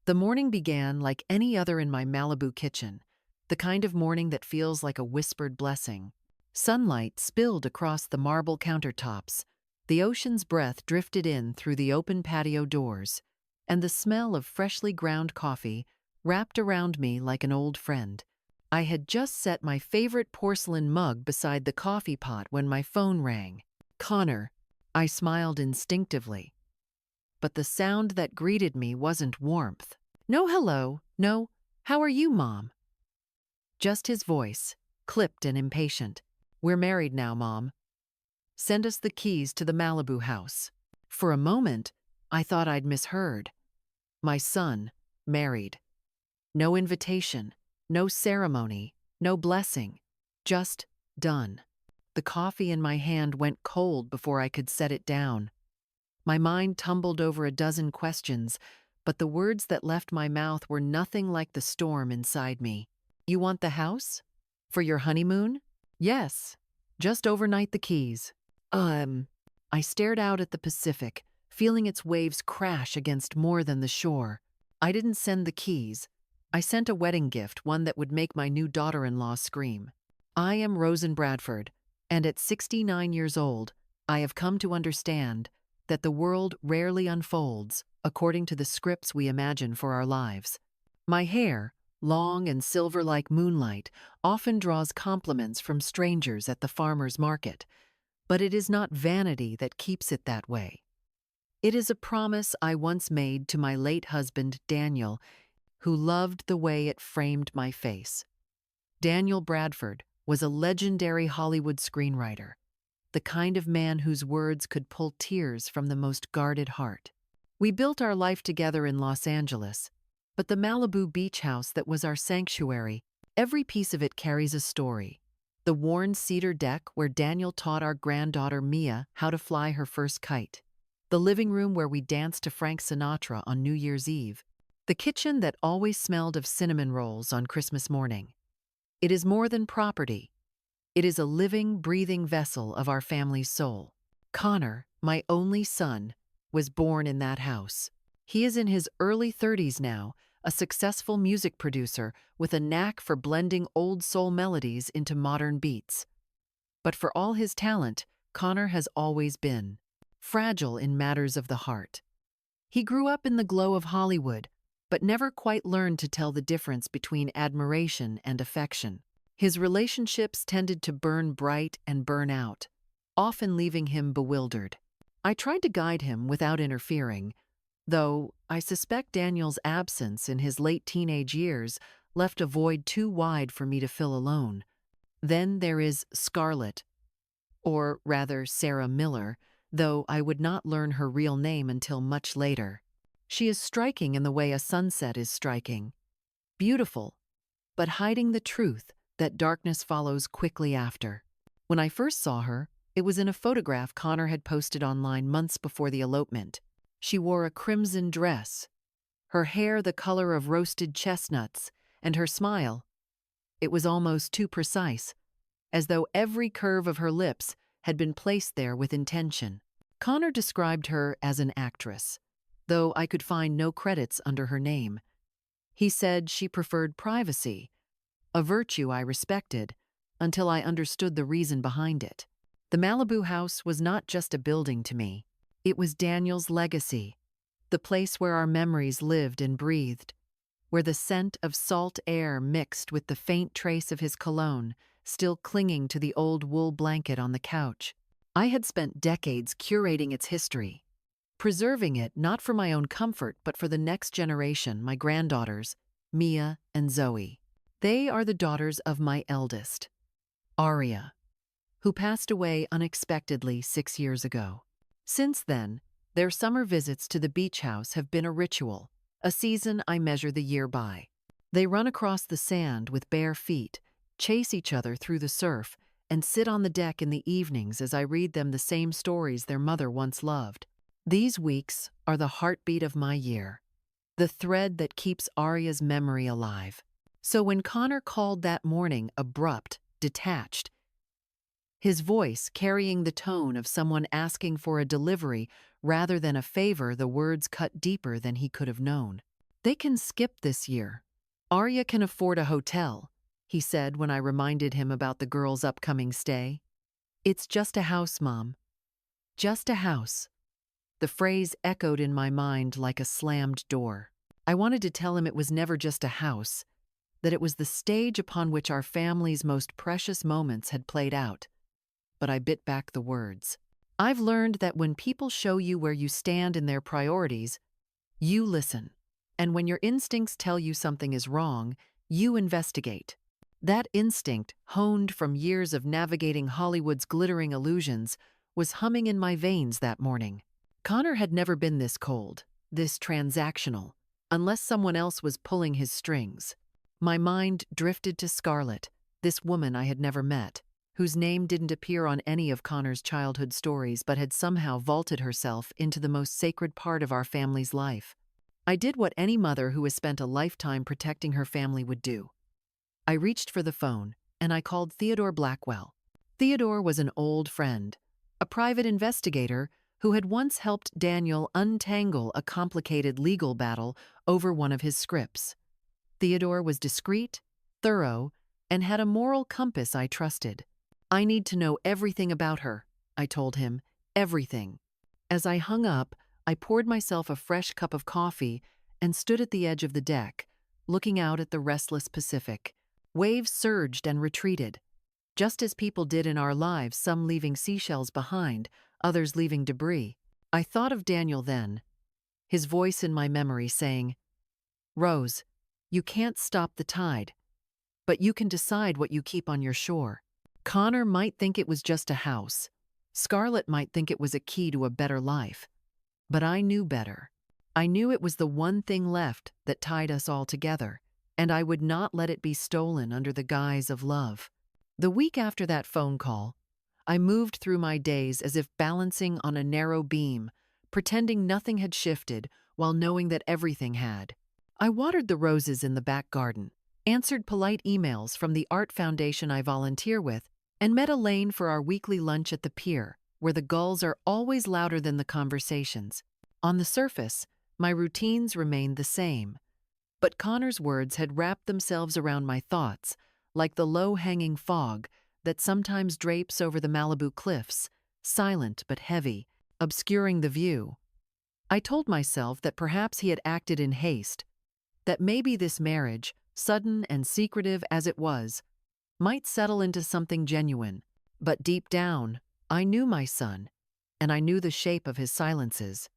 The morning began like any other in my Malibu kitchen, the kind of morning that feels like a whispered blessing. Sunlight spilled across the marble countertops, the ocean's breath drifted in through the open patio doors, and the smell of freshly ground coffee wrapped around me like an old friend. I had just set my favorite porcelain mug beside the coffee pot when my phone rang. Connor, I smiled instinctively. But the sound that greeted me wasn't warmth. No hello, no, how are you, Mom? Just his voice, clipped and impatient. We're married now, Mom. Send us the keys to the Malibu house. For a moment, I thought I'd misheard. My son, married. No invitation, no ceremony, no blessing. Just done. The coffee in my hand went cold before I could set it down. My mind tumbled over a dozen questions, but the words that left my mouth were nothing like the storm inside me. You want the house? For your honeymoon? Yes. Just overnight the keys. I stared out at the Pacific, feeling its waves crash against more than the shore. I didn't send the keys. I sent a wedding gift, one that would make my new daughter-in-law scream. I am Rosen Bradford, and at 69 years old, I have come to understand that the world rarely unfolds according to the scripts we imagine for our lives. My hair, long and silver like moonlight, often draws compliments from strangers at the farmer's market, but it is not vanity that keeps it that way. It is a promise I once made to my late husband, Daniel, who loved the way it framed my face. Daniel Bradford was a legendary Hollywood screenwriter, the kind of man whose words could pull tears from the most guarded heart. We built our life together in Los Angeles, but the Malibu beach house that was our sanctuary, every piece of it carries a story. The worn cedar deck where Daniel taught our granddaughter Mia how to fly her first kite. The living room where we danced to Frank Sinatra on New Year's Eve. The kitchen that always smelled of cinnamon rolls on Christmas morning. It is more than property. It is a living, breathing vessel of our family's soul. Connor, my only son, was born in that house. He is in his early 30s now, a successful music producer with a knack for blending old soul melodies into modern beats. But for all his talent, Connor has always been fragile in matters of the heart. He grew up in the glow of Hollywood, but never quite learned to tell the difference between admiration and affection. His relationships tended to burn bright and burn out, often leaving him bewildered. I tried to guide him without interfering, though I suspect Daniel's absence in his late teenage years left a void too wide for me to fill alone. Then there is Scarlett, or rather Sarah Miller, though I would not learn her real name until much later. She is striking in the way a sunset is striking. Beautiful, but hiding the truth that darkness follows quickly after. When I first saw her, it was in a photograph Connor had posted online months before the elopement. She wore a crimson dress, her hair the color of roasted chestnuts, and her smile. It was almost too precise, as though every curve of her lips had been placed there with intention. Connor described her as an actress, though I could find no credits under her name. He said she preferred privacy, a virtue I respected, until I understood the reason behind it. The Malibu house was not just a building to me. It was Daniel's legacy, the place where our memories lived and breathed, where the scent of salt air mixed with the faint trace of his cologne, still clinging to the old wool blanket on the couch. I had spent decades curating its history, preserving it not for my own comfort but for the next generation, my granddaughters, Mia and Zoe. They are the daughters of my eldest, Aria, who passed away unexpectedly 6 years ago. Since then, their summer visits to the beach house have been a ritual, a season I measure the year by. They run across the sand with bare feet, chase each other through the surf, and sit on the deck in the evenings as I read them the same stories their mother once loved. These weeks are the heartbeat of my year, the thread that keeps Aria's memory alive. So when Connor called that morning abrupt, detached, his voice carrying the tone of someone asking for a delivery rather than a favor, the words cut deeper than he could have known. They can skip this year. Arya can afford a hotel, he said when I reminded him about the girl's upcoming stay. It's just a house, Mom. Just a house. The phrase echoed in my mind like a slammed door. I wanted to tell him it was never just a house, that it was the stage upon which our family's most precious moments had played out. But I bit back the words. I've learned that when people show you where you stand in their priorities, you listen. And when your instincts tell you something is wrong, you investigate. That instinct, honed from years of navigating Hollywood's glittering illusions, was humming in my veins that morning. Connor had never been this cold, this transactional, unless someone else was pulling his strings. My mind drifted to Scarlett, this woman I had never met, whose name didn't appear on any of Connor's childhood stories but had somehow vaulted herself into the most sacred part of our family's life. I did what any mother who has spent a lifetime protecting her family would do. I reached for the phone, and I called Theodore Blackwell. Theodore was an old friend, a private investigator who had once helped Daniel untangle a complicated legal battle over one of his scripts. Theodore was discreet, thorough, and had a moral compass I trusted. I need to know everything about her, I told him, everything. As I hung up, I poured myself a fresh cup of coffee and stood at the edge of the deck, looking out at the restless Pacific. Waves surged and retreated, just as people did in our lives, some leaving seashells behind, others leaving debris. I thought of Daniel then, his voice in my memory saying, Rose, you can't stop the tide, but you can decide what you keep on your shore. Connor might think it was just a house. Scarlett might think it was a key to a better life. But I knew better. I knew it was the one thing left that tied us all together, and I would not let it be stolen under the guise of love. The week after that phone call, I moved through my days as if balancing on a narrow beam, pretending nothing had shifted while knowing that everything had. I watered the roses in the back garden, answered polite emails from the art foundation I volunteer with, and met Elaine for our weekly lunch at the pier, where the gulls are always louder than the conversations. On the surface, my routines remained the same, but Connor's words had wrapped themselves around my thoughts, like the low-hanging fog that sometimes drapes over the Malibu cliffs, silent but heavy, obscuring the view. I told myself that perhaps he had acted in haste, that maybe this marriage, sudden and secretive as it was, might settle into something genuine. But deep down, I knew my son, and I knew the shape of his silences.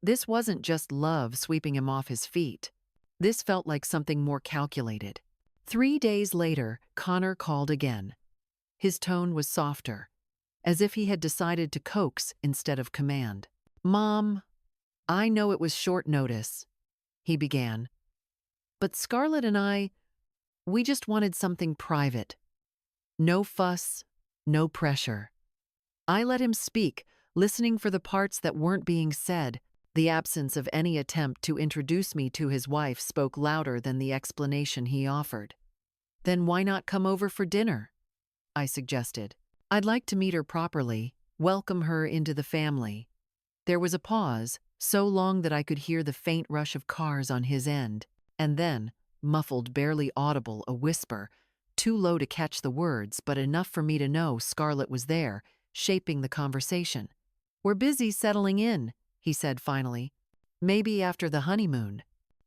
This wasn't just love sweeping him off his feet. This felt like something more calculated. 3 days later, Connor called again. His tone was softer, as if he had decided to coax instead of command. Mom, I know it was short notice, he began. But Scarlett and we just wanted something private. No fuss, no pressure. I let him speak, listening for the parts that weren't being said. The absence of any attempt to introduce me to his wife spoke louder than the explanation he offered. Then why not come over for dinner? I suggested. I'd like to meet her properly, welcome her into the family. There was a pause, so long that I could hear the faint rush of cars on his end, and then, muffled, barely audible, a whisper, too low to catch the words, but enough for me to know Scarlett was there, shaping the conversation. We're busy settling in, he said finally. Maybe after the honeymoon.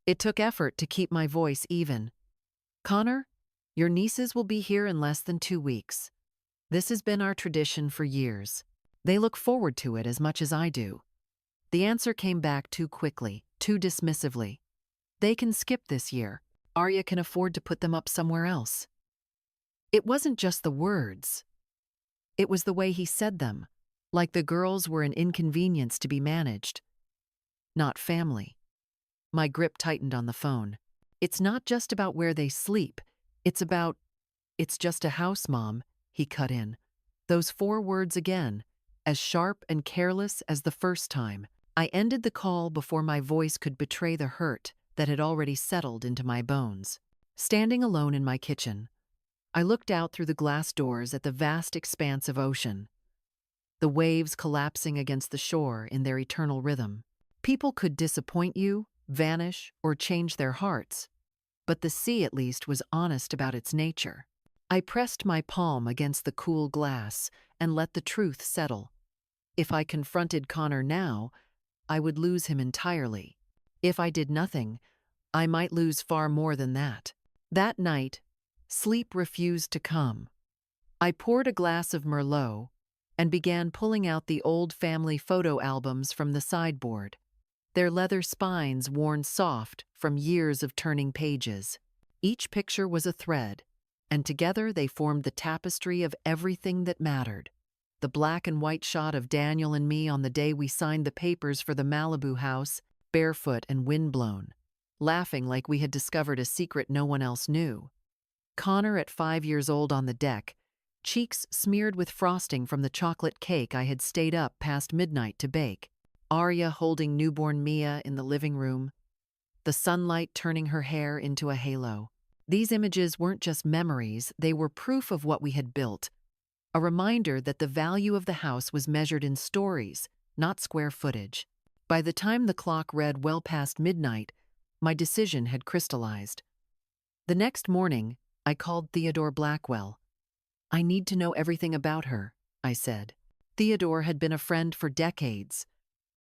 It took effort to keep my voice even. Connor, your nieces will be here in less than 2 weeks. This has been our tradition for years. They look forward to it as much as I do. The answer came back too quickly, too dismissively. They can skip this year. Arya can afford to put them up somewhere else. It wasn't just the words. It was the way he said them, like the girls were an inconvenience to be managed, not family. My grip tightened on the phone. It's not just about where they sleep. It's just a house, Mom, he cut in. Those 4 words again, as sharp and careless as the first time. I ended the call before my voice could betray the hurt that had already settled into my bones. Standing alone in my kitchen, I looked out through the glass doors at the vast expanse of ocean, the waves collapsing against the shore in their eternal rhythm. People could disappoint you, vanish, or change their hearts, but the sea at least was honest about its nature. I pressed my palm against the cool glass and let the truth settle. If I confronted Connor now, I would lose him entirely. If I did nothing, I might lose far more than that. That night, sleep refused to come. I poured a glass of Merlot and began pulling out the old family photo albums from the sideboard, their leather spines worn soft from years of turning pages. Each picture was a thread, and together they formed the tapestry of everything that mattered. The black and white shot of Daniel and me on the day we signed the papers for the Malibu house, barefoot and windblown, laughing like we had discovered a secret no one else knew. Connor at 5 years old on the deck, cheeks smeared with frosting from the chocolate cake I had stayed up past midnight to bake. Arya holding newborn Mia in the living room, the sunlight turning her hair into a halo. These images weren't just memories, they were proof of what we had built, a reminder that the value of the house was measured in stories, not square footage. By the time the clock read well past midnight, my decision had crystallized. The next morning, I called Theodore Blackwell. "I need to know everything about her," I said. Theodore had been a friend for decades,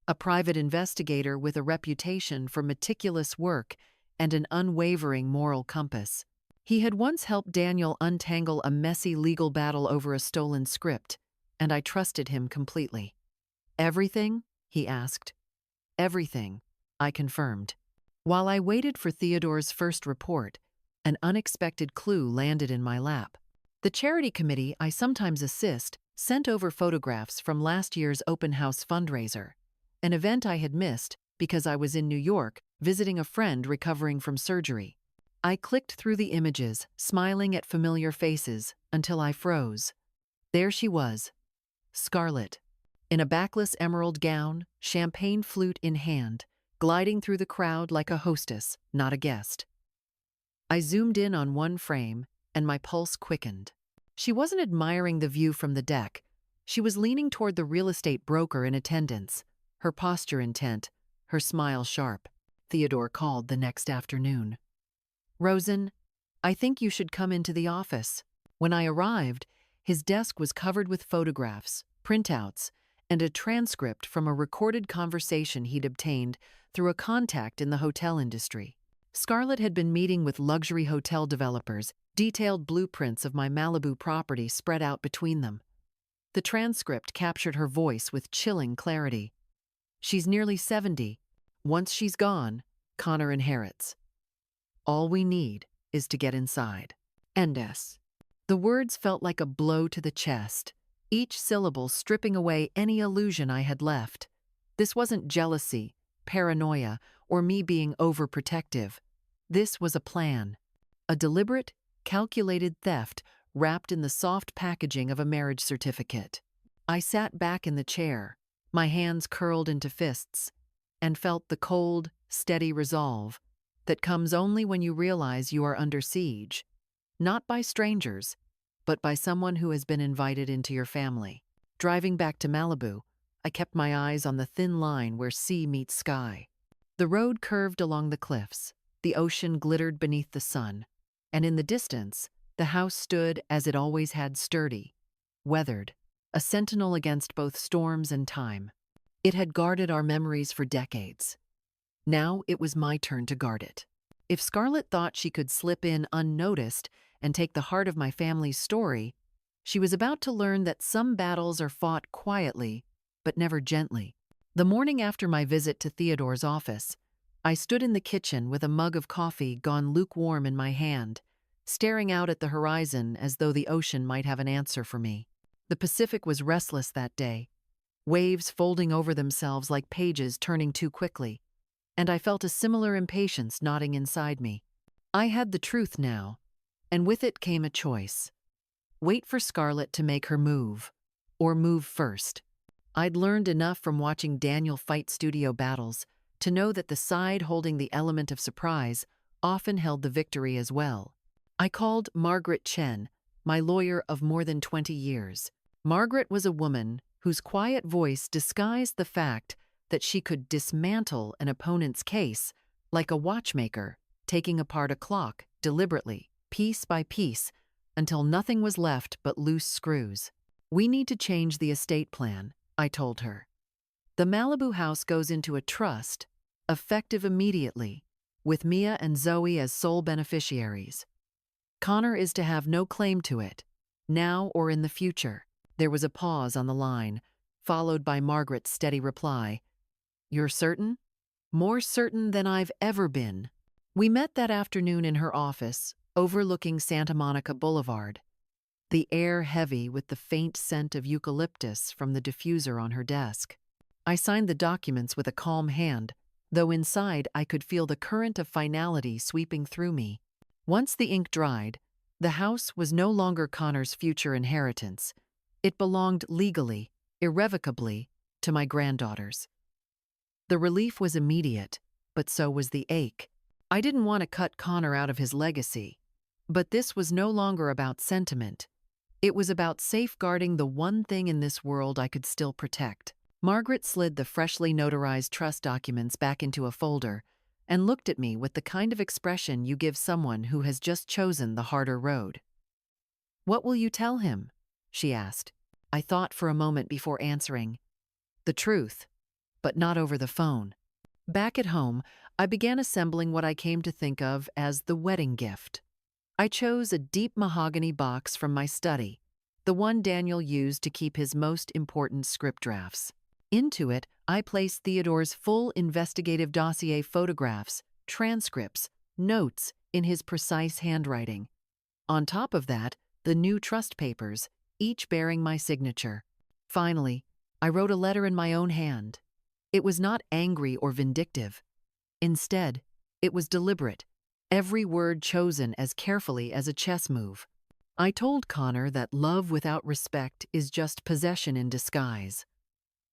a private investigator with a reputation for meticulous work and an unwavering moral compass. He had once helped Daniel untangle a messy legal battle over a stolen script, and I trusted him completely. "Everything?" he asked. "Everything," I confirmed. While I waited for Theodore's first report, an unexpected clue landed in my lap. The charity committee I sometimes assist sent over photographs from last year's open house fundraiser, an event I had missed because I was in New York visiting a friend recovering from surgery. I clicked through the images, smiling at familiar faces, until I froze. There she was, Scarlett, in a backless emerald gown, champagne flute in hand, gliding through the crowd like a hostess, not a guest. I zoomed in on one frame, and my pulse quickened. She wasn't admiring the view from the deck. She was leaning toward the real estate broker in attendance, her posture intent, her smile sharp. Theodore called the next afternoon. "Rosen, I think you should come into the office." When I arrived, his desk was covered with photographs, printouts, and a transcript from a recorded conversation he'd obtained through a contact in the hotel industry. Scarlett had been meeting with luxury hotel developers, detailed blueprints of my Malibu property spread out between them. The transcript captured her voice with chilling clarity. "She's nearly 70. Once she's gone, Connor inherits. All we need is to get inside." "And." The words felt like a blow to the chest, each syllable stripping away any illusion I had left. This wasn't jealousy, paranoia, or me being overprotective. This was a plan. A deliberate, calculated theft wrapped in the soft packaging of a marriage certificate. I sat back in the chair, my hands curled into fists, and felt the cold, steady resolve that comes only when you realize you are under siege, not by strangers, but by someone who has been invited into your family. Driving back to Malibu, I kept my eyes on the thin line where sea meets sky. The road curved along the cliffs, the ocean glittered beneath the sun, and in the distance, the house stood as it always had, sturdy, weathered, a sentinel against both storms and time. It had guarded our memories for decades. Now it was my turn to guard it. If Scarlett thought she could slip in unnoticed and take the heart of my family's story, she was about to learn that some battles are fought quietly, but never gently. The morning after my visit to Theodore's office, I stood in the kitchen with a mug of coffee gone lukewarm in my hand, staring out at the horizon as though the ocean might have an answer for me. The Pacific was restless that day, waves folding over themselves like pages turning too quickly, and I felt a similar impatience gnawing inside me. I had the truth now, and with it came a choice. Wait for Scarlett to make her move, or move first. I'd learned enough from watching Daniel fight studio battles to know that the side holding the element of surprise often held the victory as well. I called Margaret Chen, my lawyer of more than 20 years. Margaret was a woman whose quiet voice disguised the fact that she could dismantle an opponent's case like a watchmaker, taking apart a clock deliberately, piece by piece, until nothing was left but loose screws. We need to change the estate plan, I told her. The Malibu house goes into a trust, effective immediately, with Mia and Zoe as sole beneficiaries. Connor is to have no claim to it, now or in the future. There was a pause on the line, followed by Margaret's steady reply. You're certain? More certain than I've ever been. We met that afternoon in her office, overlooking Santa Monica Boulevard, the air heavy with the faint scent of eucalyptus from the diffuser on her desk. I signed the documents with a calm hand, though inside I could feel the current of finality sweeping through me. Once the ink dried, the house was no longer Connor's future inheritance. It belonged legally, irrevocably, to my granddaughters. The relief was immediate, but so was the ache. I didn't want to cut Connor out of his legacy, but this was no longer about sentiment. It was about safeguarding the one thing in this world I could still protect. Margaret slid the freshly notarized trust documents back into a folder and looked at me with the kind of expression you give someone who has just chosen the harder road. "What will you tell him?" she asked. I thought for a moment before answering. "The truth, but not over the phone." Back at home, I began assembling what I came to think of as the wedding gift. I chose a deep mahogany box from my study, the one Daniel used to keep his most important script drafts. Into it, I placed Theodore's full investigative dossier photographs, transcripts, notes in his precise handwriting. On top of that, the new trust papers, each bearing my signature. Finally, I wrote a letter in my own hand. It was not angry or vindictive. Instead, it was deliberate, every word chosen as carefully as a chess move. I told Connor that love without respect is just possession in disguise.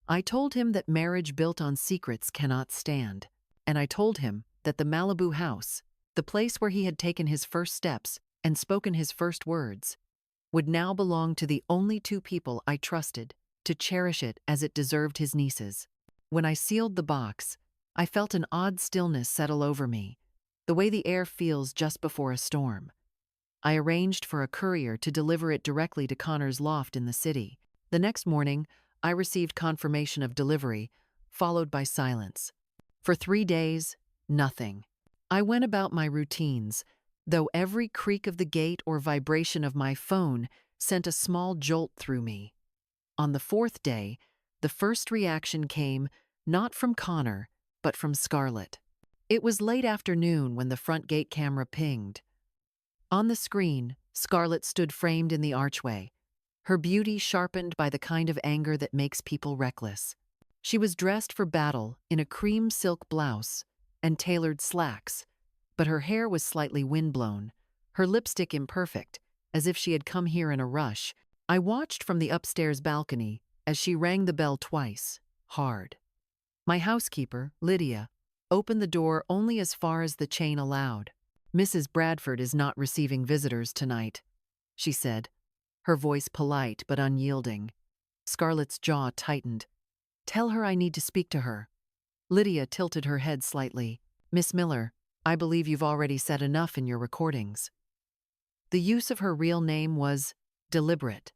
I told him that marriage built on secrets cannot stand. And I told him that the Malibu house, the place where he had taken his first steps and spoken his first words, would now belong to the only two people I trusted to cherish it as it deserved his nieces. When I sealed the box, I felt an odd stillness settle over me, the way the air feels just before a storm. I arranged for a courier to deliver it directly to Connor's loft in the city. The next morning, I received confirmation of delivery, followed by silence. For 3 days, nothing. I went about my routines, though every creak of the gate or vibration of my phone sent a small jolt through me. On the 4th day, the first reaction came not from Connor, but from Scarlett. It was late afternoon when the front gate camera pinged. On the screen, Scarlett stood framed in the archway, her beauty sharpened by the kind of anger that makes people reckless. She was dressed for battle in a cream silk blouse and tailored slacks, but her hair was slightly windblown, her lipstick imperfect, as if she had come here in a rush. I watched from the upstairs balcony as she rang the bell twice, hard. My housekeeper, Lydia, opened the door only as far as the chain allowed. "Mrs. Bradford is not receiving visitors tonight," she said, her voice polite but unyielding. Scarlett's jaw tightened. "Tell her I need to speak to her." Lydia tilted her head slightly. "Miss Miller, I believe you've already said enough in your recordings." The use of her real name was deliberate,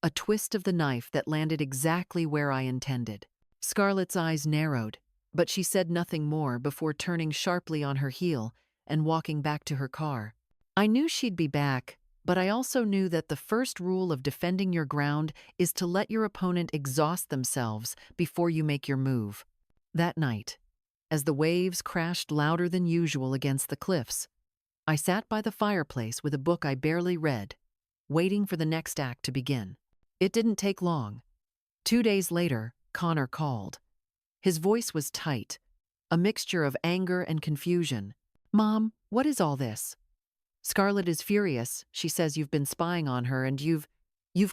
a twist of the knife that landed exactly where I intended. Scarlett's eyes narrowed, but she said nothing more before turning sharply on her heel and walking back to her car. I knew she'd be back, but I also knew that the first rule of defending your ground is to let your opponent exhaust themselves before you make your move. That night, as the waves crashed louder than usual against the cliffs, I sat by the fireplace with a book I barely read, waiting for the next act to begin. It didn't take long. 2 days later, Connor called. His voice was tight, a mixture of anger and confusion. "Mom, what is all this? Scarlett is furious. She says you've been spying on her and you've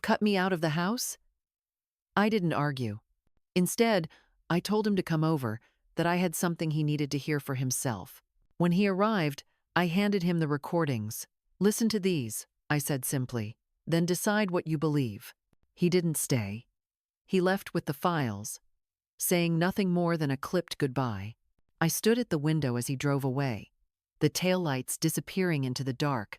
cut me out of the house?" I didn't argue. Instead, I told him to come over, that I had something he needed to hear for himself. When he arrived, I handed him the recordings. "Listen to these," I said simply, "then decide what you believe." He didn't stay. He left with the files, saying nothing more than a clipped goodbye. I stood at the window as he drove away, the taillights disappearing into the dark,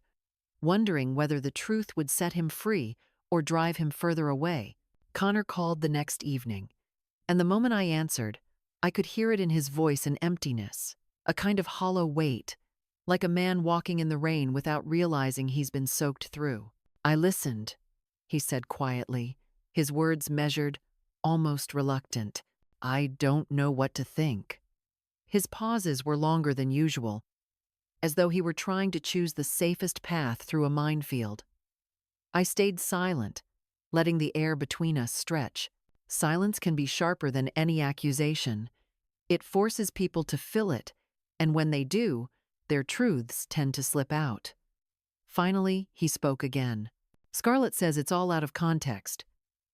wondering whether the truth would set him free or drive him further away. Connor called the next evening, and the moment I answered, I could hear it in his voice, an emptiness, a kind of hollow weight, like a man walking in the rain without realizing he's been soaked through. "I listened," he said quietly, his words measured, almost reluctant. "I don't know what to think." His pauses were longer than usual, as though he were trying to choose the safest path through a minefield. I stayed silent, letting the air between us stretch. Silence can be sharper than any accusation. It forces people to fill it, and when they do, their truths tend to slip out. Finally, he spoke again. "Scarlett says it's all out of context,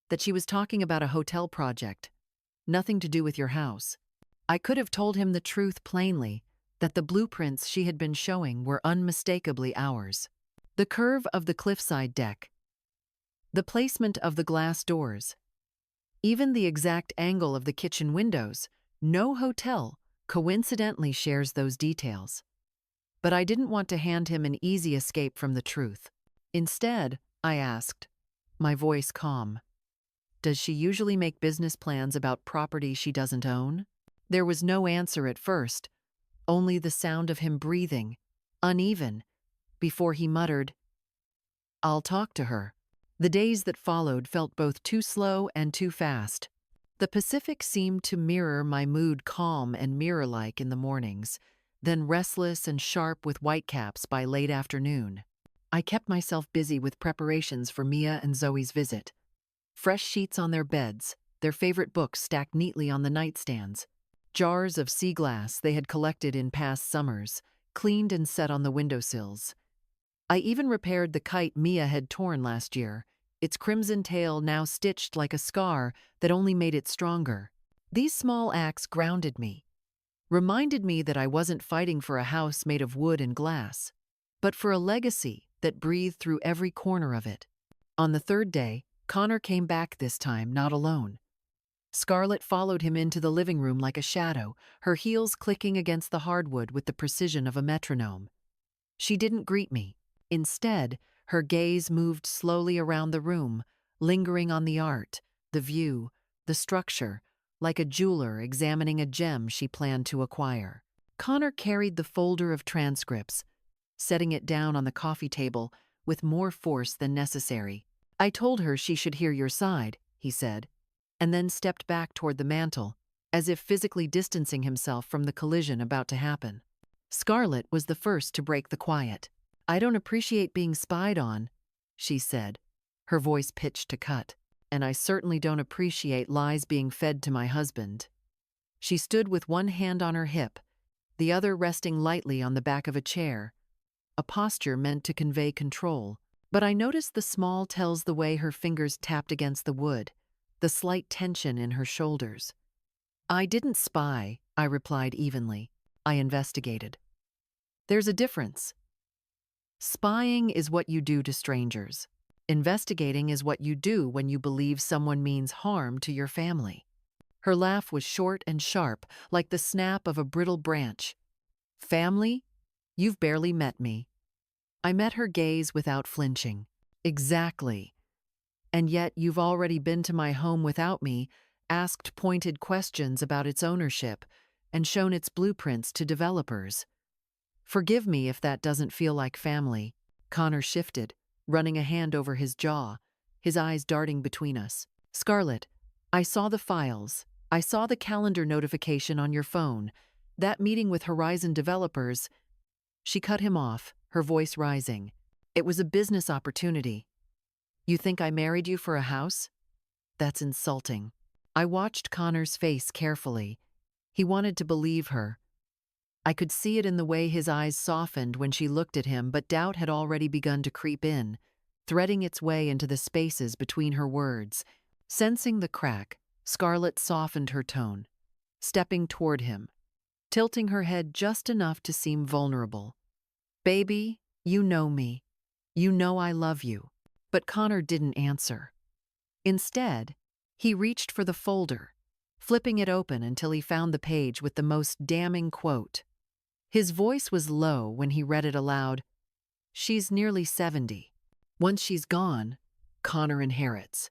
that she was talking about a hotel project, nothing to do with your house." I could have told him the truth plainly, that the blueprints she had been showing were unmistakably ours. The curve of the cliffside deck, the placement of the glass doors, even the exact angle of the kitchen windows. No hotel coincidentally shares those details. But I didn't want to hand him an easy escape from the truth. Instead, I asked, my voice calm, "Does she usually make business plans about property she doesn't own?" There was no answer at first, only the sound of him breathing, uneven, before he muttered, "I'll talk to her." The days that followed felt both too slow and too fast. The Pacific seemed to mirror my mood, calm and mirror-like in the mornings, then restless and sharp with whitecaps by late afternoon. I kept myself busy with preparations for Mia and Zoe's visit. Fresh sheets on their beds, their favorite books stacked neatly on the nightstands, jars of sea glass they had collected in past summers, cleaned and set on the windowsills. I even repaired the kite Mia had torn last year, its crimson tail now stitched like a scar that only made it stronger. These small acts grounded me, reminded me that I wasn't fighting for a house made of wood and glass, but for a legacy that breathed through every corner of it. On the third day, Connor came back, this time not alone. Scarlett followed him into the living room like a shadow, her heels clicking against the hardwood with the precision of a metronome. She didn't greet me. Instead, her gaze moved slowly around the room, lingering on the art, the view, the structure, like a jeweler examining a gem she planned to acquire. Connor carried the folder of transcripts, setting it down on the coffee table with more force than necessary. "I told her she should hear your side," he said, and then stepped back toward the mantel, as if physically distancing himself from the collision about to happen. Scarlett was the first to break the quiet. "I don't appreciate being spied on," she said, her voice pitched to cut. "And I certainly don't appreciate lies being fed to my husband." She stood with one hand on her hip, the other resting lightly on the back of a chair, a posture meant to convey control. But I noticed the small tells the way her fingers tapped against the wood, the slight tension in her shoulders. "I didn't spy," I replied evenly. "I investigated." There's a difference. Spying is what you do to strangers. Investigating is what you do when you believe someone means harm to your family. Her laugh was short and sharp, like the snap of a brittle branch. "Family? You've barely met me." I met her gaze without flinching. "Exactly. And yet you've already been to my home without me, asked pointed questions about its ownership, and shown its blueprints to developers. Forgive me if that doesn't feel like family." Connor shifted, running a hand over his jaw, his eyes darting between us. "Scarlett, I saw the files. I saw the calendar notification on your phone. That meeting with Horizon developers." She cut him off, her voice rising. "It was a business opportunity. You think I married you for a house? That's insulting." I watched Connor's face carefully. He wanted to believe her. I could see it in the way his eyes softened when she looked at him, but doubt had already begun to creep in, threading its way into the spaces between her words. Sensing the crack, Scarlett softened her tone, stepping toward him, tilting her head just enough to seem vulnerable. "Baby, you know me. You know I love you." But Connor didn't answer. Instead, he reached for the folder, flipping it open until he found the page with the most damning quote. His voice was low when he read it aloud. "She's nearly 70. Once she's gone, Connor inherits.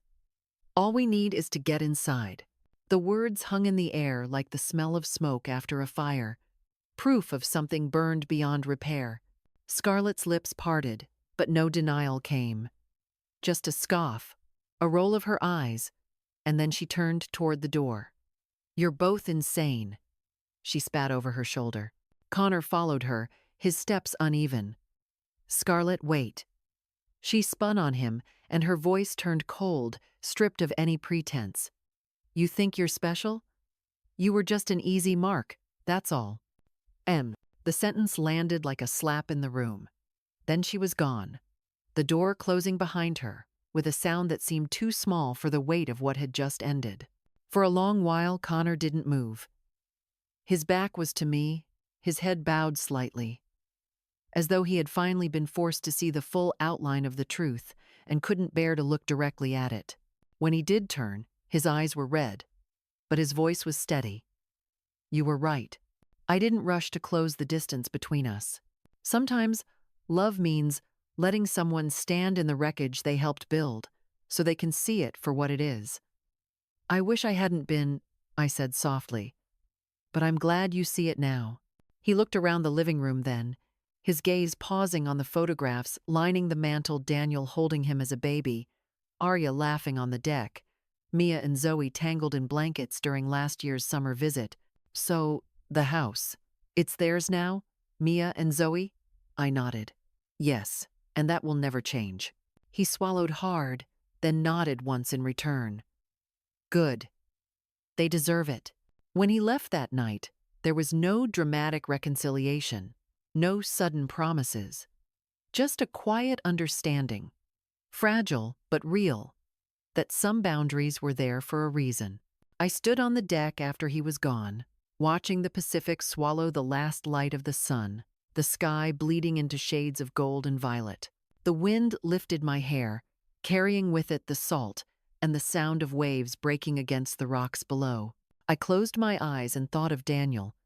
All we need is to get inside." The words hung in the air like the smell of smoke after a fire, proof of something burned beyond repair. Scarlett's lips parted, but no denial came. Just a scoff, a roll of her eyes, and then she turned toward the door. "You're both insane," she spat over her shoulder. Connor followed her, his steps uneven. "Scarlett, wait." She spun on him, and her voice turned cold, stripped of any pretense. "You think you're special? You were just an easy mark, that's all." The sentence landed like a slap in the room. Then she was gone, the door closing behind her, with a sound that seemed too small for the weight of what had just ended. For a long while, Connor didn't move. His back was to me, his head bowed slightly, as though he had finally been forced to see the full outline of the truth and couldn't bear to look directly at it. When he did turn, his eyes were red, but his voice was steady. "You were right. I didn't rush to close the distance between us. Sometimes love means letting someone stand in the wreckage they helped build, so they can see it for what it is." "I wish I hadn't been," I said softly, "but I'm glad you see it now." He looked around the living room then, his gaze pausing on the photographs lining the mantel, Daniel holding him as a baby, Arya laughing on the deck, Mia and Zoe tangled in blankets during last year's summer visit. "So, the house. It's theirs now? Mia and Zoe?" I nodded. "Yes, and that will never change." He swallowed hard, then nodded once in return. "Good. They deserve it." When he left that night, there was no dramatic reconciliation, no sudden promises, just a quiet understanding, fragile but real, that some boundaries were there for a reason. I stood on the deck after he was gone, watching the Pacific swallow the last light of the sun, the sky bleeding into shades of gold and violet. The wind lifted my hair, carrying with it the salt and the sound of waves breaking against the rocks below. I closed my eyes and thought of Daniel,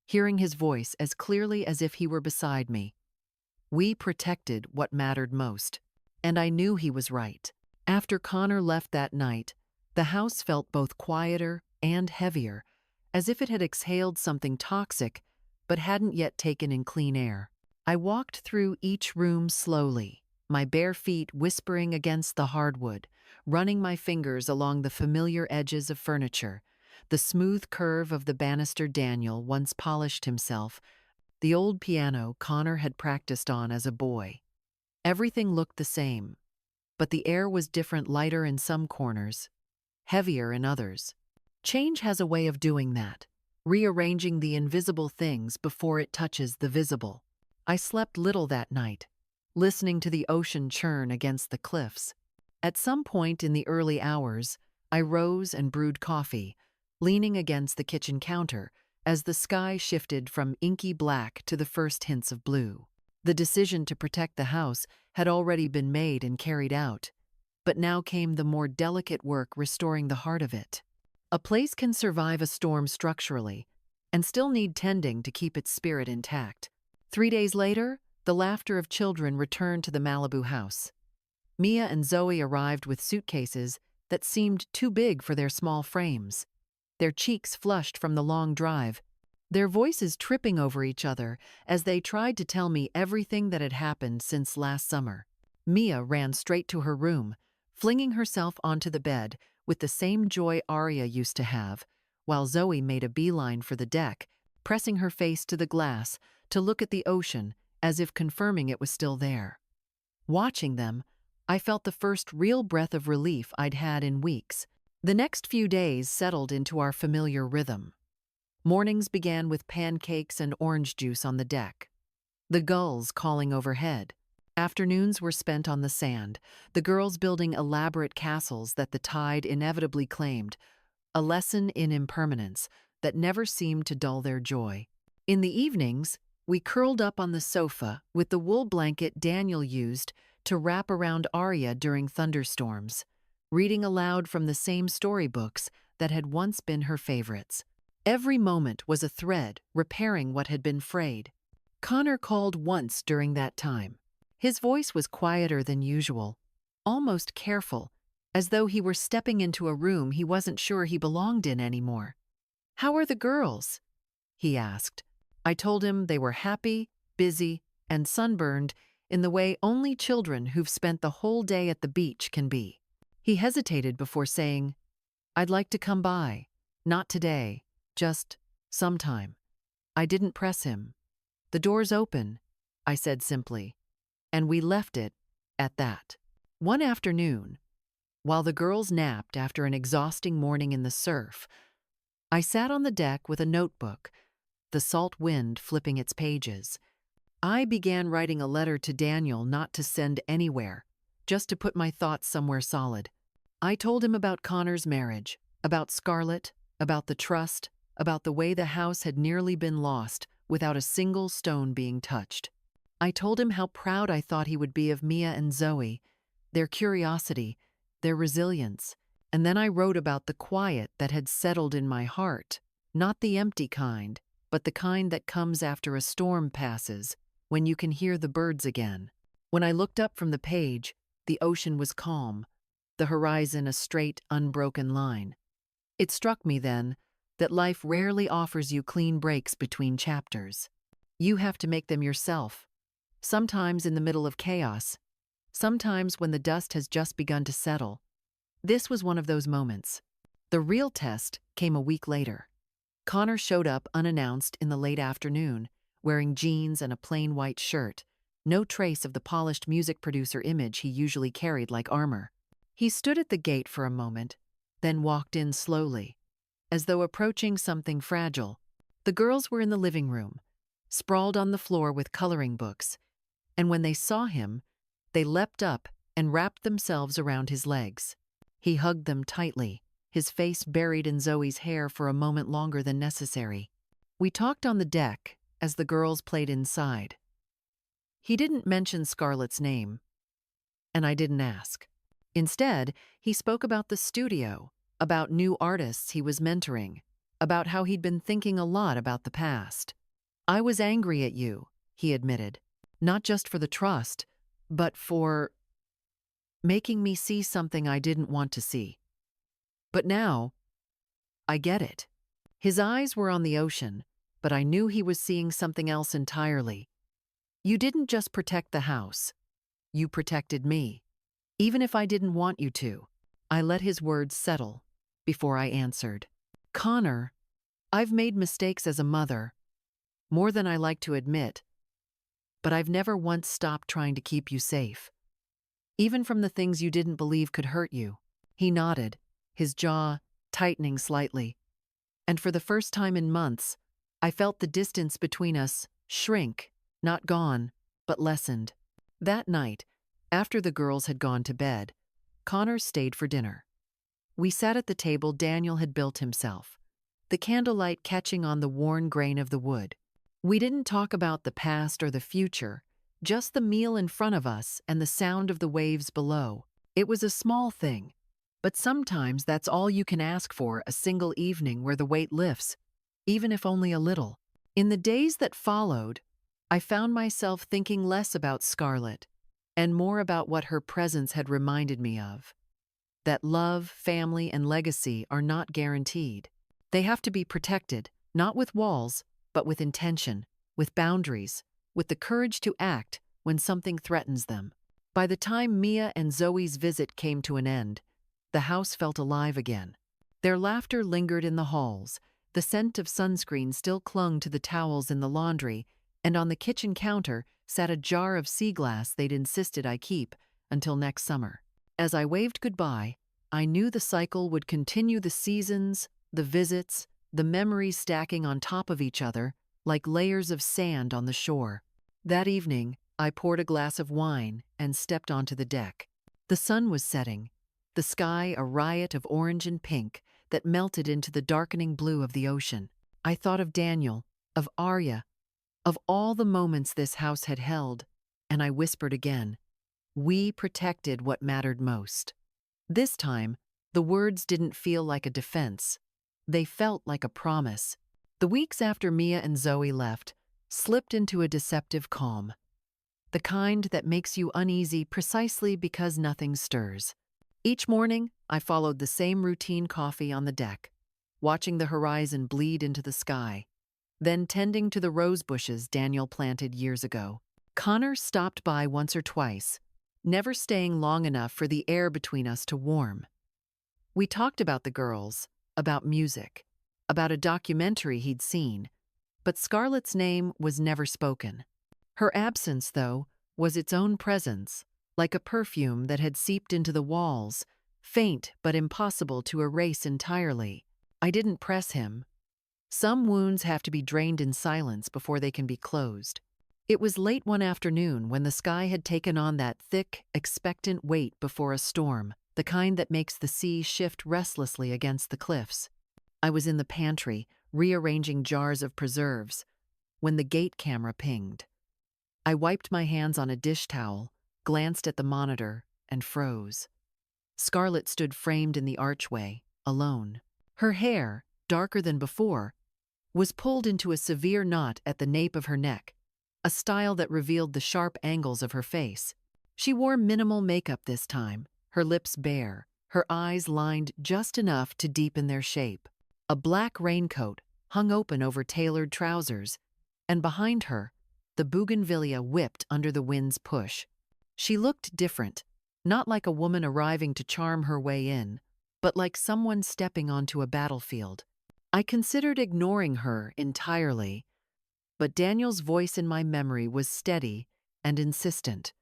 hearing his voice as clearly as if he were beside me. We protected what mattered most, and I knew he was right. After Connor left that night, the house felt both quieter and heavier, as if it had exhaled something toxic but hadn't yet taken in clean air. I walked through each room slowly, my bare feet whispering against the hardwood, running my fingers along the familiar edges of furniture, the smooth curve of the banister Daniel once polished himself, the old piano Connor had practiced on as a boy. Everything looked the same, but the air was different, lighter in some corners, heavier in others. Change has a way of doing that, rearranging the invisible things before it touches the visible. I slept little that night, listening to the ocean churn against the cliffs. At some point in the early hours, I rose and brewed coffee, leaning against the kitchen counter as the sky shifted from inky black to the first hints of blue. The decision to protect the house had already been made and carried out, but now came the more delicate work restoring the heart of it. A place can survive a storm structurally and still need tending to keep its spirit intact. 3 days later, the laughter of children returned to the Malibu house. Mia and Zoe arrived with suitcases that seemed too big for their small frames, their cheeks flushed from the long drive, their voices tripping over each other as they tried to tell me everything that had happened since last summer. Mia ran straight to her room, flinging herself onto the bed with the same joy Arya used to have, while Zoe made a beeline for the deck, pressing her face to the glass to look at the ocean as if confirming it was still there. Watching them, I felt the first real breath of relief I'd had in weeks. The next few days settled into our familiar rhythm. Mornings began with pancakes and orange juice on the deck, the gulls calling overhead. Afternoons were spent on the sand, the girls building elaborate castles that the tide inevitably claimed, a lesson in impermanence that never seemed to dull their joy. In the evenings, we curled up on the sofa with the wool blanket Daniel used to wrap around Arya during thunderstorms, reading aloud from the same storybooks that had once been her favorites. Every moment was a thread repairing what had been frayed. Connor called once during that time. His voice was quieter than usual, almost careful, as though he were stepping into a room he wasn't sure he belonged in anymore. "How are the girls?" he asked. I told him they were happy, busy, and sunburned in the way only children who've spent the whole day at the beach can be. He hesitated before saying, "I'd like to come by. Not today, just sometime." I didn't press him. "The door's open," I said simply, and we left it at that. One afternoon, while the girls napped after an exhausting morning in the surf, I sat on the deck with a notebook, the salt wind flipping its pages. I began writing a letter to Daniel, not to send anywhere, just to put my thoughts somewhere solid. I told him about Connor's marriage, about Scarlett, about the trust, about the way the house had nearly been lost without a single stone being touched. I told him how proud I thought he would be of Mia and Zoe, their curiosity, their resilience, and then I wrote about the quiet that had settled in my heart, not the empty kind, but the kind that comes after a storm passes, when you can hear the birds again. When I looked up from the page, the ocean was calm, the horizon a straight, unbroken line. It struck me then that life rarely offers you clean breaks between chapters. You have to make them yourself, sometimes in the middle of chaos, sometimes when the dust has just begun to settle. This was one of those moments. The real test came a week later. Connor showed up unannounced in the late afternoon, wearing jeans and a plain white shirt, no trace of the polished music producer image he usually carried like armor. He stood at the gate for a moment, then walked in slowly, as though approaching something fragile. The girls were in the living room, sprawled on the floor with coloring books, and when they saw him, they leapt up and wrapped themselves around his legs. He hugged them tightly, his face buried in Zoe's hair for a moment longer than necessary. We talked on the deck as the girls played inside. He didn't mention Scarlett's name, and I didn't ask. Instead, he spoke about the studio, about new artists he was mentoring, about how he'd been thinking a lot about the past. "I was angry at you," he admitted, "not just for the trust, but for making me see something I didn't want to see. But now, I get it." His eyes were on the ocean, but I knew he was seeing something else entirely. "You didn't just protect the house. You protected me. Even if I didn't want you to." I let his words settle before I answered. "Connor, I've made mistakes as a mother, more than I like to admit, but I've never once stopped trying to keep you safe, even from the things you didn't believe could hurt you." He nodded, his jaw tightening slightly, and for the first time in months, I felt the distance between us shrink, not gone, but lessened. That night, after the girls had gone to bed, Connor stayed for dinner. We sat at the table Daniel had built himself, the candlelight catching on the worn grain of the wood. We didn't talk about the past or the future, just the meal in front of us and the sound of the waves below. It was a small thing, but sometimes that's all you can ask for, a single evening where the weight lifts, even if only a little. In the days that followed, I found myself thinking less about Scarlett and more about what her presence had reminded me of. That love, family, and legacy are not guaranteed. They have to be protected, not with walls, but with intention, with boundaries, with the courage to act when something threatens them. By the time Mia and Zoe's visit came to an end, the house felt alive again. Their laughter lingered in the halls, the scent of sunscreen still clung to the towels in the laundry, and on the kitchen counter sat a jar of sea glass they'd insisted I keep until next summer. As I waved goodbye, I knew the cycle would continue, the seasons, the visits, the memories stacking on top of each other like layers of sand on the shore. That evening, I poured a glass of wine and stepped onto the deck. The sun was setting, the sky a riot of orange and pink that melted into the darkening blue of the ocean. I thought of Daniel, of Arya, of all the moments this house had held, and I whispered again, "We protected what mattered most." This time, The words didn't feel like a defense. They felt like a promise. The weeks after Mia and Zoe left slipped into a deceptive calm, the kind that makes you uneasy precisely because nothing stirs. Each morning, I followed the same routine: coffee on the deck, watching the horizon bleed into the sky, then tending to the rose bushes Daniel planted years ago. Connor stopped by once or twice, never staying long enough for the air between us to warm. We talked about the girls, about music, about a documentary he'd seen, but Scarlett's name was never spoken. Her absence, though, was its own presence, like a perfume that had seeped into the walls, faint but impossible to erase entirely. I didn't press him. Some wounds have to be drained in silence before they can be closed. It was late one afternoon when the sky had taken on that thick, expectant weight before a storm, the kind that makes the sea shift restlessly against the cliffs. I was in the pantry, rearranging jars of preserves, when the gate camera pinged. I wiped my hands on a dish towel, glanced at the monitor, and froze. Scarlett stood framed in the archway, alone. Her hair, darker than before, was pulled into a severe knot at the nape of her neck, a style that revealed the sharp angles of her face. She wore minimal makeup this time, her lips bare, her eyes lined just enough to deepen their shape. A black raincoat hung open over tailored trousers, and behind her, the bougainvillea whipped under the wind's push. She looked different, not like a woman arriving to charm her way in, but like someone stepping onto a battlefield. I considered ignoring her entirely, but Daniel's voice in my memory was steady and insistent.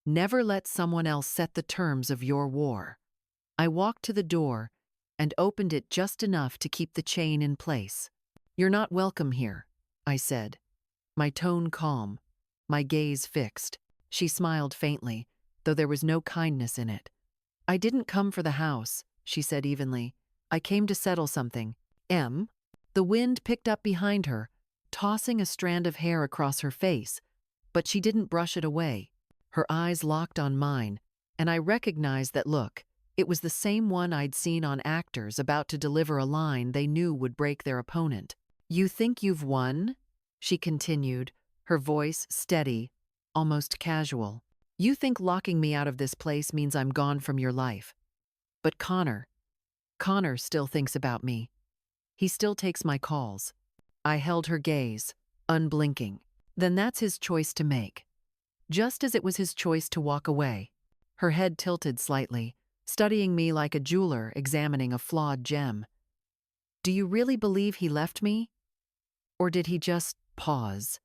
Never let someone else set the terms of your war. I walked to the door and opened it just enough to keep the chain in place. You're not welcome here, I said, my tone calm, my gaze fixed. She smiled faintly, though there was no kindness in it. I didn't come for the house, she said evenly. I came to settle something. The wind picked up behind her, tossing a strand of hair across her face, but she didn't brush it away. Her eyes locked on mine, and I recognized that look. It was the same one I'd seen on actors about to deliver a line they knew would break their opponent. You think you've won? She continued, her voice steady, almost casual. You think locking me out of this place means I'm gone from your life. But Connor still thinks about me. He still takes my calls. I held her gaze, unblinking. Then that's his choice to make. Just as it was his choice to walk away. Her head tilted slightly, studying me like a jeweler examining a flawed gem. Do you really believe he left me? Or did he just pause?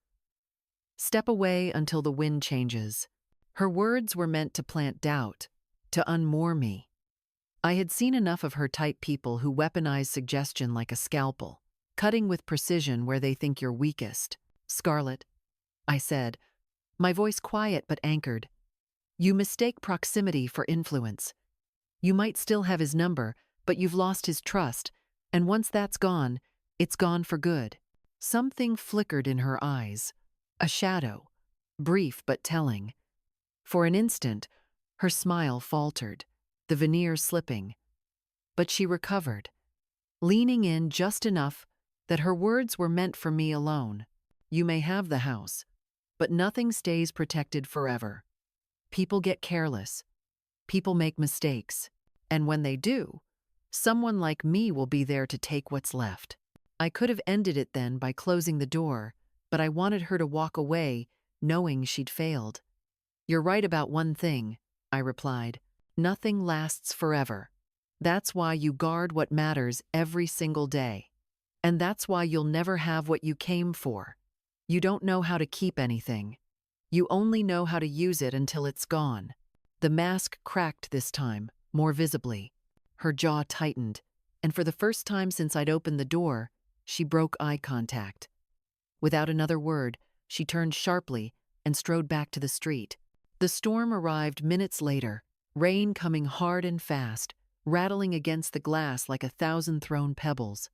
Step away until the wind changes. Her words were meant to plant doubt, to unmoor me. I had seen enough of her type people who weaponize suggestion like a scalpel, cutting with precision where they think you're weakest. Scarlett, I said, my voice quiet but anchored. You mistake proximity for influence. You might still have his number, but you've lost his trust, and once that's gone, it's gone for good. Something flickered in her eyes, a shadow, brief but telling. For an instant, her smile faltered, the veneer slipping. But she recovered, leaning in just enough that her words were meant for me alone. You may have the house, but nothing stays protected forever. People get careless. People make mistakes. And when they do, someone like me will be there to take what's left. I could have ended it then by closing the door, but I wanted her to walk away, knowing she'd failed. You're right about one thing, I replied. Nothing lasts forever. That's why you guard what matters every single day. And that's why you'll never have what you came for. You don't know how to keep anything. You only know how to use it until it's gone. The mask cracked this time, more visibly. Her jaw tightened, and for the first time since I'd opened the door, she broke eye contact. Without another word, she turned sharply and strode back to the street. The storm arrived minutes later, rain coming hard and fast, rattling against the glass like 1,000 thrown pebbles.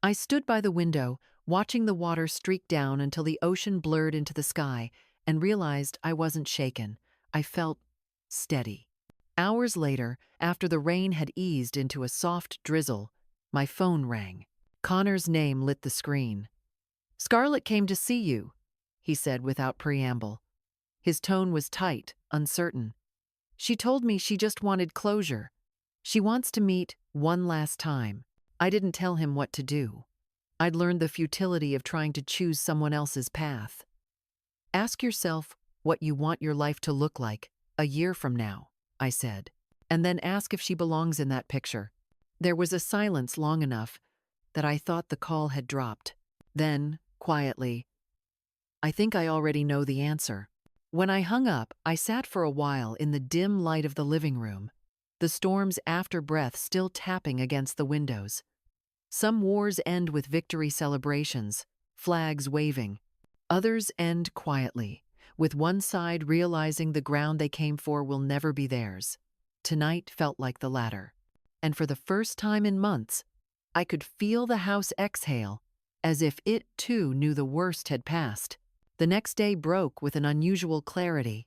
I stood by the window, watching the water streak down until the ocean blurred into the sky, and realized I wasn't shaken. I felt steady. Hours later, after the rain had eased into a soft drizzle, my phone rang. Connor's name lit the screen. "Scarlett came to see you," he said without preamble. His tone was tight, uncertain. "She told me she just wanted closure. She wants to meet one last time." I didn't tell him what to do. I'd learned the futility of trying to choose someone else's path. "Ask yourself what you want your life to look like a year from now," I said, "and then ask if she belongs in that picture." There was a silence long enough that I thought the call had dropped. Then, quietly, "I think I already know the answer." When I hung up, I sat for a while in the dim light of the living room, the storm's afterbreath still tapping against the windows. Some wars end with victory celebrations, flags waving. Others end quietly, with one side realizing the ground they came for will never be theirs. Tonight felt like the latter. And for the first time in months, I could feel the house exhale, as if it too knew the worst had passed. The next day broke with an unusual clarity.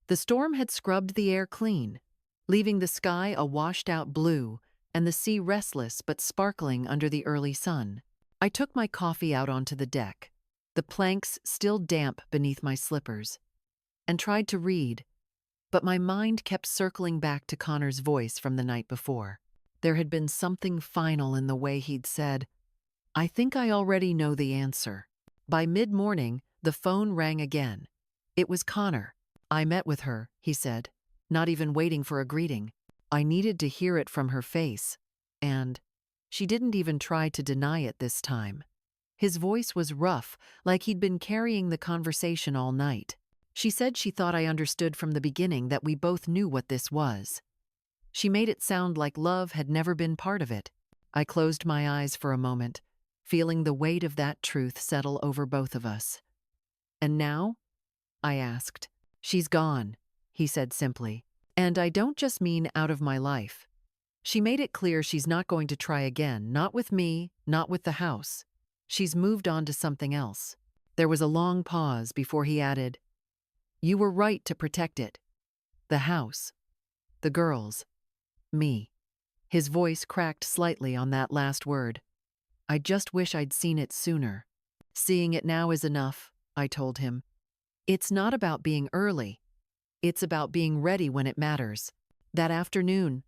The storm had scrubbed the air clean, leaving the sky a washed-out blue and the sea restless but sparkling under the early sun. I took my coffee out onto the deck, the planks still damp beneath my slippers, and tried to read, but my mind kept circling back to Connor's voice from the night before. There had been something final in the way he'd said, "I think I already know the answer." By mid-morning, the phone rang again. It was Connor. "I met with her," he said, not even waiting for a greeting. I needed to hear it from her face, and she didn't even try to deny it this time. His voice was rough, like he'd been carrying the conversation all night. "She said she thought I understood from the beginning that we both knew what this was. She made it sound like love had never been part of it." I closed my eyes for a moment, feeling the weight of that truth settle over both of us. "And now?" I asked. "She's gone," he said simply. "And I don't just mean out of my life. She made it clear she's not going to try again, not with me, not with the house. She's moved on to something else." There was a long pause before he added, "You were right to protect it. The house, the girls, me." His voice cracked slightly on that last word. "I just wish I'd seen it sooner." "Seeing it now is enough," I told him. "It's not about being early. It's about being ready when it matters." That afternoon,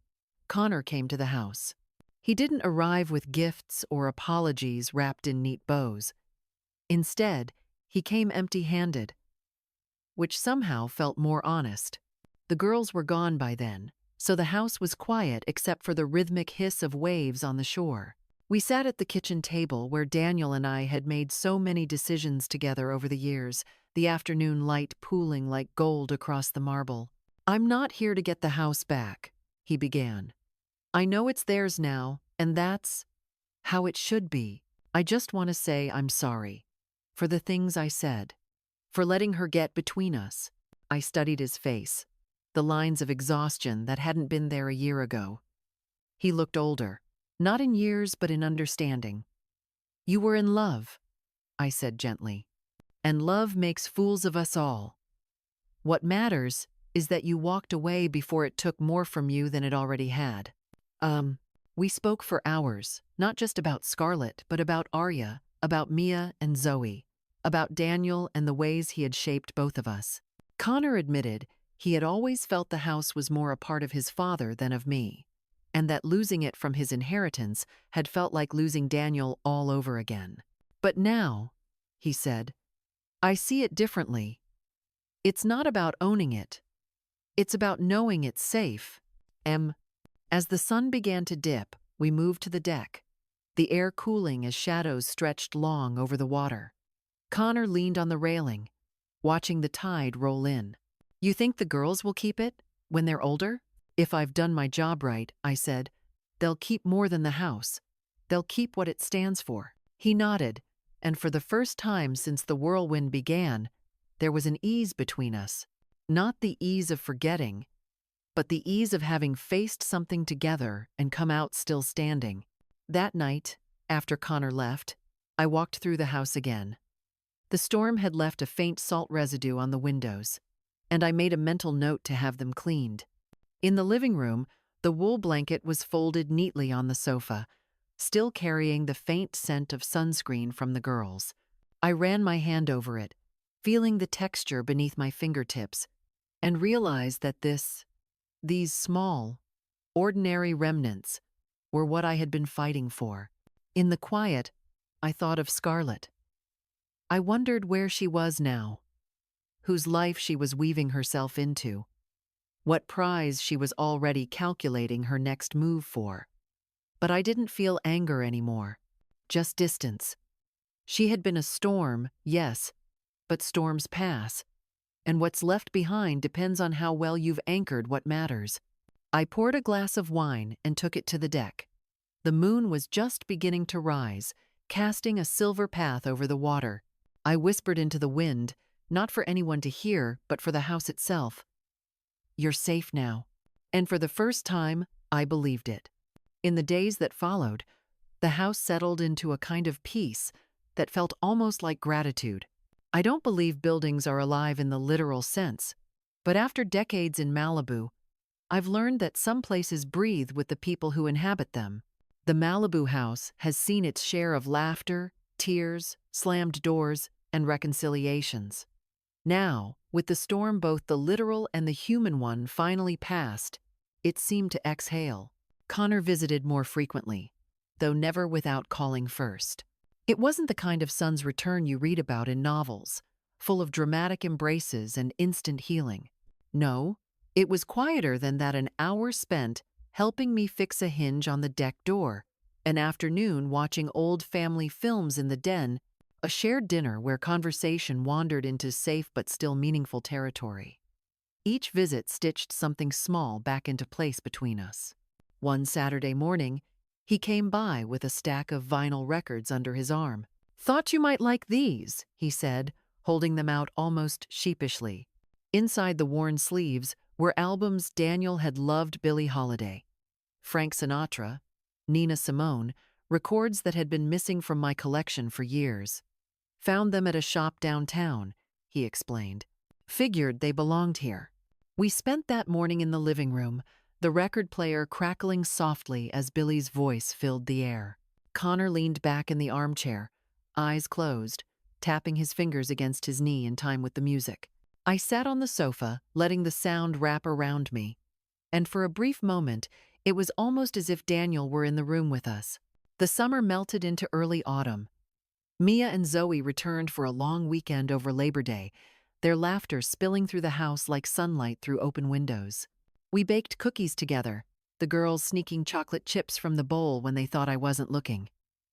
Connor came to the house. He didn't arrive with gifts or apologies wrapped in neat bows. Instead, he came empty-handed, which somehow felt more honest. The girls were gone by then, so the house was quiet except for the rhythmic hiss of waves on the shore. We sat at the kitchen table where Daniel and I had made so many decisions together over the years, the afternoon light pooling like gold across the marble. "I'm not here to get the house back," he began. "I know it's theirs now, and that's how it should be. I just want to say I'm sorry for the things I said, for letting her get between us." I studied his face, the lines of exhaustion that hadn't been there a year ago. He looked older, not in years but in understanding. "You were in love," I said gently, "and love makes fools of us all. What matters is that you walked away before it took more from you than it already had." We spoke for hours, not just about Scarlett, but about Arya, about Mia and Zoe, about Daniel and the ways he had shaped both of us. Connor admitted he had always felt the house was more a part of his father than of me, and that losing it from his inheritance had felt like losing Daniel all over again. "But now," he said, "I see it differently. It's not about owning it. It's about knowing it's safe." As the sun began to dip, we moved to the deck, the air cooling as shadows stretched long over the water. Connor leaned on the railing, watching the tide roll in. "You think the girls will keep it when they're older?" "If I've done my job right," I said, "they'll keep more than the house. They'll keep what it stands for." He nodded, and for the first time since the whirlwind began, there was an ease between us. Not the ease of forgetting, but the ease of having faced something together and come out still standing. That night, after Connor left, I walked through the house again. The storm had left a faint salt residue on the windows, and I made a mental note to have them cleaned. In the living room, the wool blanket was folded neatly on the sofa, still carrying the faint scent of sunscreen from the girls. I ran my hand over it, feeling the texture beneath my fingertips, and realized that these small, ordinary remnants were what I had been fighting for. In the quiet, I thought of Scarlett. I wondered where she was now, whose life she was weaving herself into, what prize she was already calculating her next move for. But I didn't feel anger anymore, just distance. She had been a storm, yes, but storms pass, and what's left behind depends on how well you've anchored what matters. I poured a glass of wine and took it to the deck. The moon was just beginning to rise, casting a silver path over the water. I whispered into the wind, not for anyone to hear, but for the house itself. "You're safe now." And for the first time, I believed it. In the days that followed, the house settled into a kind of peace that felt almost like gratitude. I don't believe buildings are alive in the literal sense, but after decades in Malibu, I've learned that some places breathe with the people who inhabit them. The Malibu house has seen its share of laughter, tears, slammed doors, and reconciliations. Now, with the storm, both the literal and the human one, finally past, it seemed to exhale. Connor visited more frequently, though never without calling first. It wasn't the kind of son's return you read about in novels, full of dramatic embraces and instant healing. No, it was quieter than that: an hour spent helping me fix a hinge on the deck door, an afternoon watching old family films in the den, a shared dinner where conversation wandered into safe but still meaningful territory. Each visit stitched something small back into place between us. One Saturday morning, he came by with a stack of vinyl records under his arm. "Thought you might like these," he said, holding them out almost sheepishly. Inside the worn sleeves were albums Daniel had loved: Billie Holiday, Frank Sinatra, Nina Simone, records that had been missing from my collection for years. "Found them at a shop downtown," he explained. "Figured they belonged here." We spent that morning in the living room, the record player crackling softly as Billie's voice filled the air. Connor leaned back in the armchair, eyes closed, tapping his fingers against his knee in time with the music. I sat on the sofa, letting the sound wrap around me, and for a brief moment, it was almost as if Daniel were in the room with us. The summer melted into early autumn. Mia and Zoe returned for a long weekend over Labor Day, their laughter spilling through the house like sunlight through open windows. We baked cookies together, the girls sneaking chocolate chips from the bowl when they thought I wasn't looking.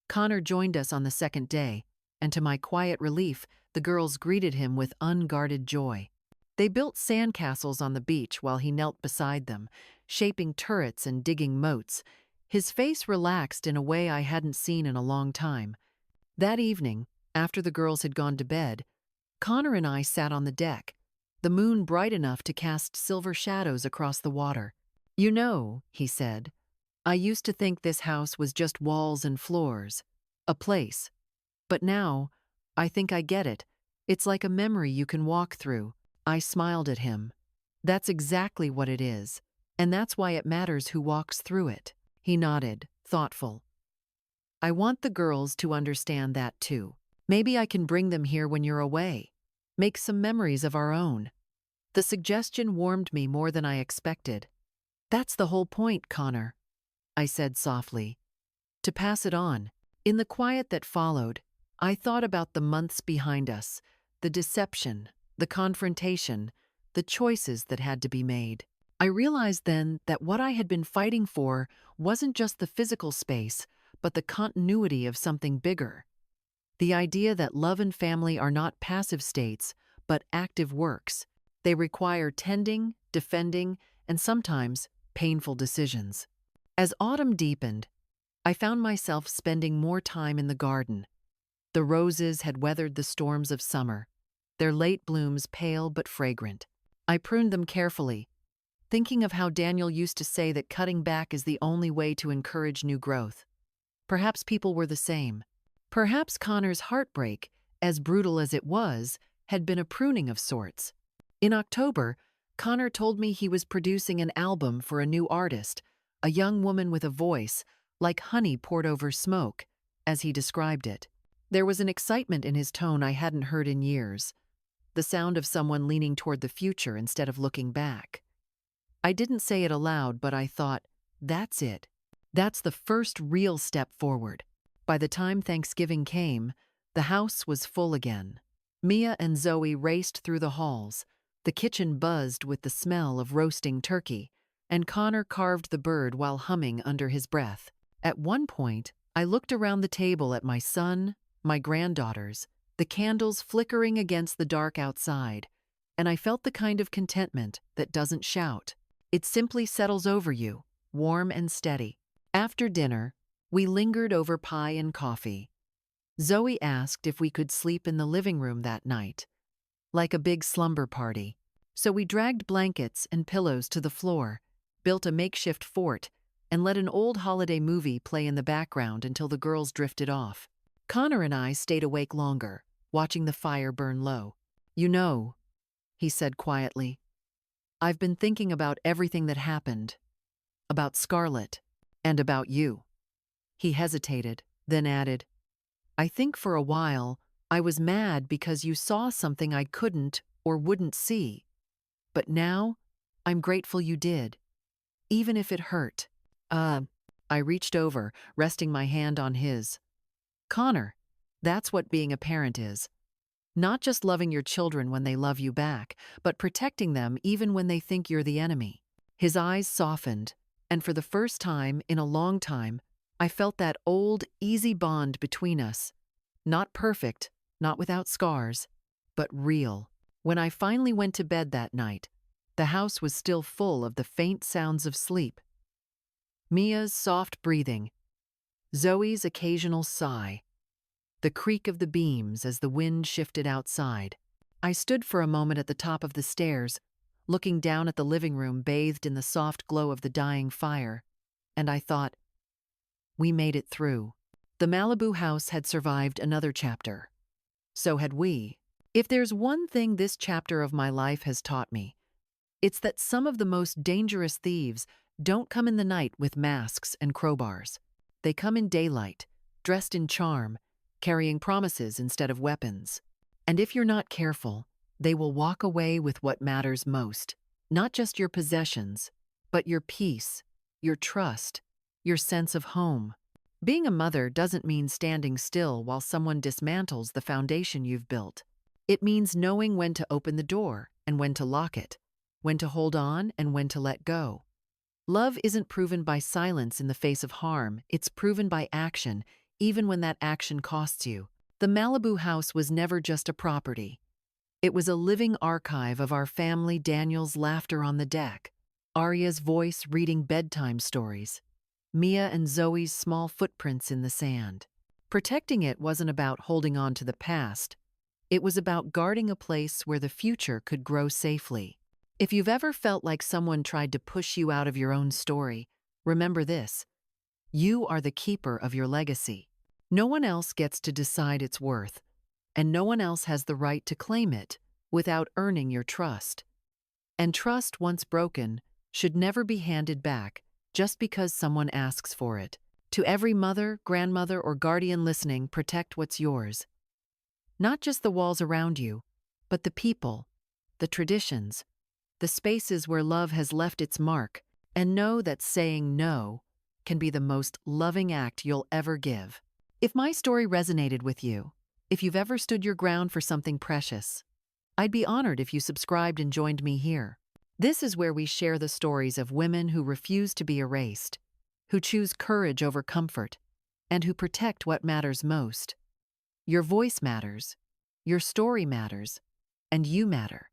Connor joined us on the second day, and to my quiet relief, the girls greeted him with unguarded joy. They built sandcastles on the beach while he knelt beside them, shaping turrets and digging moats, his face relaxed in a way I hadn't seen in a long time. That evening, after the girls had gone to bed, Connor and I sat on the deck, the moon bright enough to cast silver shadows across the water. "You know," he said, "I used to think this house was just walls and floors, a place. But now, I think I get it. It's like a memory you can walk through." I smiled at him. "That's exactly what it is, and that's why it matters who walks through it." He nodded, thoughtful. "I want the girls to understand that too. Maybe I can bring them here when you're away. Make some memories of our own." The suggestion warmed me more than I expected. "That's the whole point, Connor," I said softly. "To pass it on." In the quiet that followed, I thought about the months behind us, the deception, the confrontation, the choices that had to be made. I realized then that what I had been fighting for wasn't just the physical space, but the continuity of something bigger. The idea that love and family are not passive states, but active works. They require tending, defending, and sometimes painful decisions. As autumn deepened, I found myself spending more time in the garden. The roses had weathered the storms of summer, their late blooms pale but fragrant. I pruned them carefully, thinking of how Daniel used to say that cutting back is the only way to encourage new growth. Perhaps people were the same. Perhaps Connor's heartbreak, as brutal as it was, had been a pruning of sorts. In October, Connor told me he was producing an album for a new artist, a young woman with a voice like honey poured over smoke, as he described it. There was an excitement in his tone I hadn't heard in years, the sound of someone leaning toward the future instead of looking back. I didn't say it aloud, but I thought, that's it. That's the first real step forward. By the time Thanksgiving came, the house was full again. Mia and Zoe raced through the halls. The kitchen buzzed with the smell of roasting turkey, and Connor carved the bird while humming under his breath. At one point, I looked around the table at my son, my granddaughters, the candles flickering against the dark outside, and I felt the kind of contentment that doesn't shout. It simply settles over you, warm and steady. After dinner, we lingered over pie and coffee. Zoe asked if we could sleep in the living room that night, like a big slumber party. So we dragged blankets and pillows to the floor, built a makeshift fort, and let an old holiday movie play in the background until the girls drifted off. Connor and I stayed awake longer, watching the fire burn low. "You know," he said quietly, "I've been thinking about everything that happened, about Scarlett, and about you." He hesitated, then added, "I think for a while I was mad because you saw something I couldn't or wouldn't see. But now, I'm grateful you did, even if it hurt." I reached over, resting my hand on his. "Connor, that's what being a parent is. Not just loving your children when they love you back, but protecting them even when they think you're the enemy." His eyes softened, and for the first time in a long time, I felt that old, easy bond between us. Not perfect, not without scars, but real. When I finally went to bed that night, the house was still full of the faint sounds of sleep. Mia's soft breathing, Zoe's occasional sigh, the creak of the beams as the wind shifted outside. I stood for a moment at the top of the stairs, looking down at the living room bathed in the soft glow of the dying fire, and I thought, we made it through. The Malibu house had survived another chapter. So had we. If there's one thing this chapter of my life has taught me, it's that some of the most dangerous thieves don't come in the night with masks and crowbars. They come in daylight, dressed in charm, carrying promises instead of weapons. And if you're not careful, they will walk away with what matters most. Not just your possessions, but your peace, your trust, your sense of home. Being a mother doesn't mean standing still while someone dismantles the foundation you've built. It means knowing when to open the door and when to lock it, when to hold on and when to let go. Love isn't proven by silence in the face of harm, it's proven by action, even when that action costs you. The Malibu house was never just a property. It was a living archive of our family, Daniel's laughter on the deck, Arya's voice reading bedtime stories, Mia and Zoe's small footprints in the sand. Protecting it wasn't about holding on to the past. It was about guarding a place where the future could grow safely. If you've ever felt like someone tried to push you out of your own story, remember this: you are the keeper of your legacy. No one else gets to decide its worth, and no one else has the right to claim it without earning your trust. And trust, once broken, should never be handed back just because someone asks for it. To every mother, grandmother, or guardian listening, protect what's yours. Not just the walls around you, but the people, the traditions, the spaces where love has left its mark, and know that saying no can be the most loving act you'll ever give. If my story resonated with you, if you've ever stood your ground for something precious, I'd be honored if you subscribed and joined me here. This is where we share the stories of women who refuse to be erased, who choose courage over comfort, and who protect what matters most. Your voice matters, your story matters, and you matter.